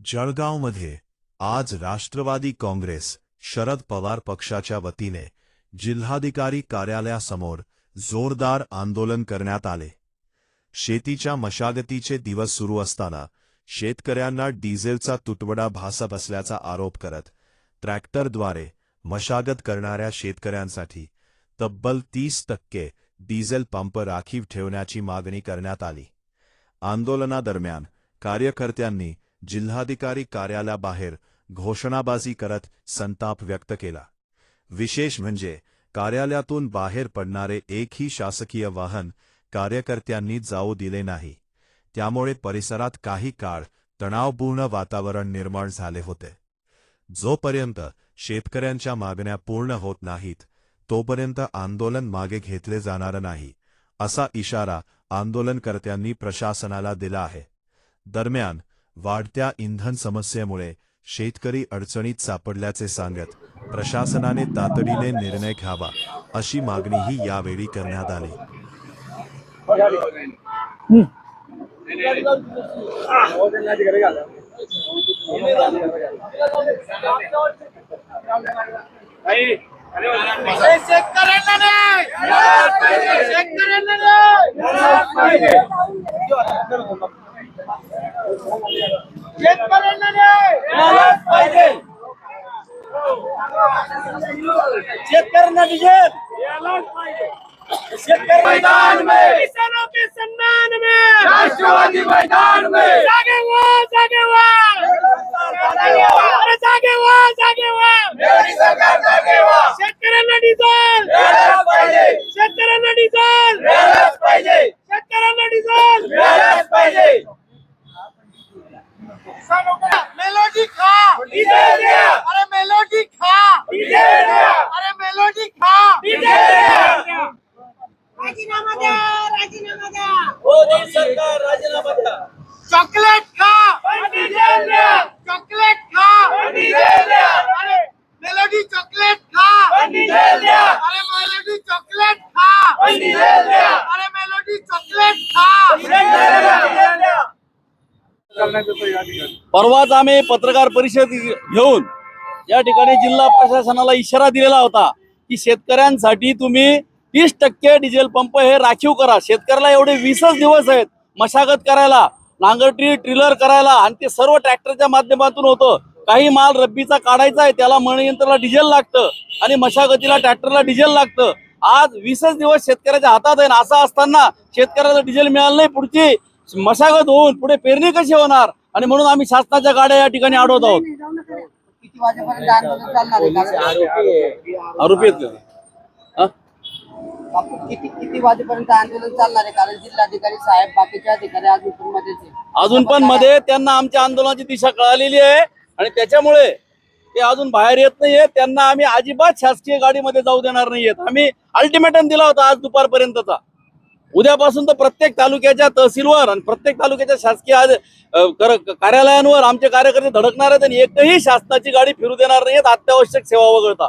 जळगावमध्ये आज राष्ट्रवादी काँग्रेस शरद पवार पक्षाच्या वतीने जिल्हाधिकारी कार्यालयासमोर जोरदार आंदोलन करण्यात आले। शेतीच्या मशागतीचे दिवस सुरू असताना शेतकऱ्यांना डिझेलचा तुटवडा भासत असल्याचा आरोप करत ट्रॅक्टरद्वारे मशागत करणाऱ्या शेतकऱ्यांसाठी तब्बल 30% डिझेल पंप राखीव ठेवण्याची मागणी करण्यात आली। आंदोलनादरम्यान कार्यकर्त्यांनी जिल्हाधिकारी कार्यालयाबाहेर घोषणाबाजी करत संताप व्यक्त केला। विशेष म्हणजे कार्यालयातून बाहेर पडणारे एकही शासकीय वाहन कार्यकर्त्यांनी जाऊ दिले नाही। त्यामुळे परिसरात काही काळ तणावपूर्ण वातावरण निर्माण झाले होते। जोपर्यंत शेतकऱ्यांच्या मागण्या पूर्ण होत नाहीत तोपर्यंत आंदोलन मागे घेतले जाणार नाही, असा इशारा आंदोलनकर्त्यांनी प्रशासनाला दिला आहे। दरम्यान वाढत्या इंधन समस्येमुळे शेतकरी अडचणीत सापडल्याचे सांगत प्रशासनाने तातडीने निर्णय घ्यावा अशी मागणीही यावेळी करण्यात आली। मैदान में किसानों के सम्मान में राष्ट्रवादी मैदान में जागे हुआ अरे जागे हुआ मेरी सरकार जागे हुआ शेतकऱ्यांना डिझेल मिळालंच पाहिजे शेतकऱ्यांना डिझेल मिळालंच पाहिजे शेतकऱ्यांना डिझेल मिळालंच पाहिजे मेलोडी खा डिझेल द्या अरे मेलोडी खा डिझेल द्या अरे मेलोडी खा डिझेल द्या राजीनामा द्या मोदी सरकार राजीनामा द्या चॉकलेट खा डिझेल द्या चॉकलेट खा डिझेल द्या अरे मेलोडी चॉकलेट खा डिझेल द्या अरे मेलोडी चॉकलेट खा डिझेल द्या अरे मेलोडी चॉकलेट खा डिझेल द्या। परवाच आम्ही पत्रकार परिषद घेऊन या ठिकाणी जिल्हा प्रशासनाला इशारा दिलेला होता की शेतकऱ्यांसाठी तुम्ही 30% डिझेल पंप हे राखीव करा। शेतकऱ्याला एवढे 20च दिवस आहेत मशागत करायला, नांगरटी ट्रिलर करायला, आणि ते सर्व ट्रॅक्टरच्या माध्यमातून होतं। काही माल रब्बीचा काढायचा आहे त्याला मळणी यंत्राला डिझेल लागतं आणि मशागतीला ट्रॅक्टरला डिझेल लागतं। आज 20च दिवस शेतकऱ्याच्या हातात आहे, असं असताना शेतकऱ्याला डिझेल मिळालं नाही, पुढची मशागत होऊन पुढे पेरणी कशी होणार? आणि म्हणून आम्ही शासनाच्या गाड्या या ठिकाणी अडवत आहोत। किती वाजेपर्यंत आंदोलन चालणार आहे? आरोपी आहेत का? बापू, किती वाजेपर्यंत आंदोलन चालणार आहे? कारण जिल्हाधिकारी साहेब बाकीच्या अधिकारी अजून पण मध्येच आहे। अजून पण मध्ये त्यांना आमच्या आंदोलनाची दिशा कळालेली आहे आणि त्याच्यामुळे ते अजून बाहेर येत नाहीये। त्यांना आम्ही अजिबात शासकीय गाडीमध्ये जाऊ देणार नाहीयेत। आम्ही अल्टिमेटम दिला होता आज दुपारपर्यंतचा। उद्यापासून तर प्रत्येक तालुक्याच्या तहसीलवर आणि प्रत्येक तालुक्याच्या शासकीय कार्यालयांवर आमचे कार्यकर्ते धडकणार आहेत आणि एकही शासनाची गाडी फिरू देणार नाहीत अत्यावश्यक सेवा वगळता।